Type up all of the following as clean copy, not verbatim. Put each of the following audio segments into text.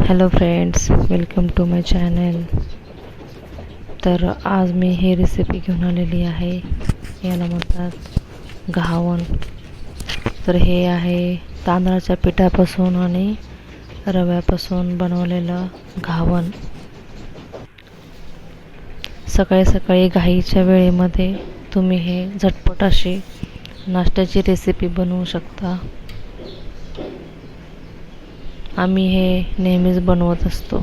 Hello friends, welcome to my channel. तर आज मी ही recipe घेऊन आलेली आहे. याला म्हणतात घावन. तर हे आहे तांदळाच्या पिठापासून आणि रव्यापासून बनवलेलं घावन. सकाळी सकाळी घाईच्या वेळेमध्ये तुम्ही हे झटपट अशी नाश्त्याची रेसिपी बनवू शकता. आम्ही हे नेहमीच बनवत असतो.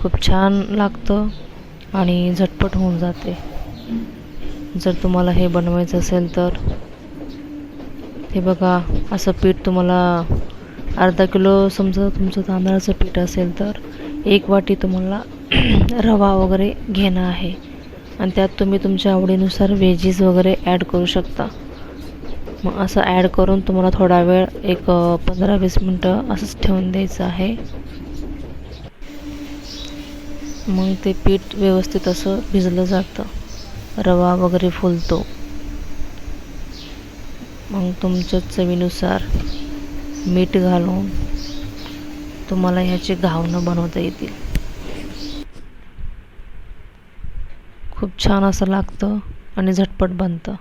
खूप छान लागतं आणि झटपट होऊन जाते. जर तुम्हाला हे बनवायचं असेल तर हे बघा, असं पीठ तुम्हाला अर्धा किलो समजा तुमचं तांदळाचं पीठ असेल तर 1 वाटी तुम्हाला रवा वगैरे घेणं आहे आणि त्यात तुम्ही तुमच्या आवडीनुसार व्हेजीस वगैरे ॲड करू शकता. मग असं ॲड करून तुम्हाला थोडा वेळ एक 15-20 मिनटं असंच ठेवून द्यायचं आहे. मग ते पीठ व्यवस्थित असं भिजलं जातं, रवा वगैरे फुलतो. मग तुमच्या चवीनुसार मीठ घालून तुम्हाला ह्याची घावणं बनवता येतील. खूप छान असं लागतं आणि झटपट बनतं.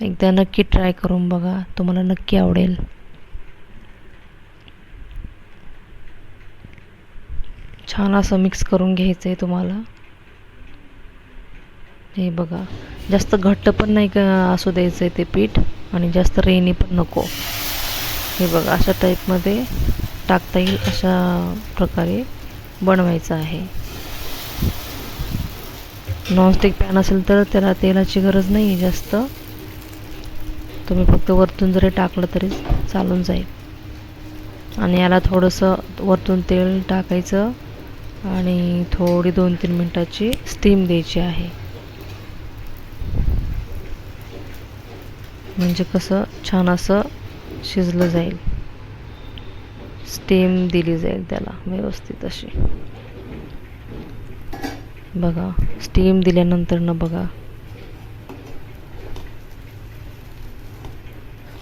एकदा नक्की ट्राय करून बघा, तुम्हाला नक्की आवडेल. छान असं मिक्स करून घ्यायचं आहे तुम्हाला. हे बघा, जास्त घट्ट पण नाही का असू द्यायचं आहे ते पीठ आणि जास्त रेणी पण नको. हे बघा, अशा टाईपमध्ये टाकता येईल अशा प्रकारे बनवायचं आहे. नॉनस्टिक पॅन असेल तर त्याला तेलाची गरज नाही आहे जास्त. तुम्ही फक्त वरतून जरी टाकलं तरी चालून जाईल. आणि याला थोडंसं वरतून तेल टाकायचं आणि थोडी 2-3 मिनटाची स्टीम द्यायची आहे. म्हणजे कसं छान असं शिजलं जाईल, स्टीम दिली जाईल त्याला व्यवस्थित अशी. बघा, स्टीम दिल्यानंतर ना बघा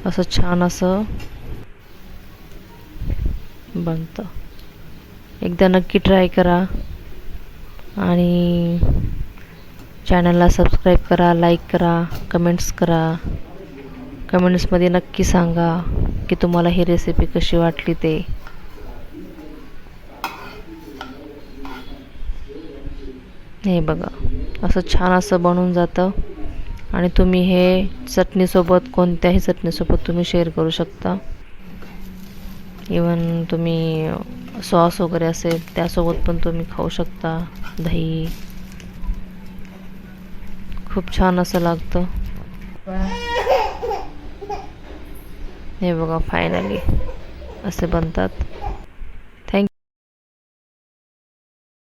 असं छान असं बनतं. एकदा नक्की ट्राय करा आणि चॅनलला सबस्क्राईब करा, लाईक करा, कमेंट्स करा. कमेंट्समध्ये नक्की सांगा की तुम्हाला ही रेसिपी कशी वाटली ते. हे बघा, असं छान असं बनून जातं आणि तुम्ही हे चटणीसोबत, कोणत्याही चटणीसोबत तुम्ही शेअर करू शकता. इवन तुम्ही सॉस वगैरे असेल त्यासोबत पण तुम्ही खाऊ शकता. दही खूप छान असं लागतं. हे बघा, फायनली असे बनतात.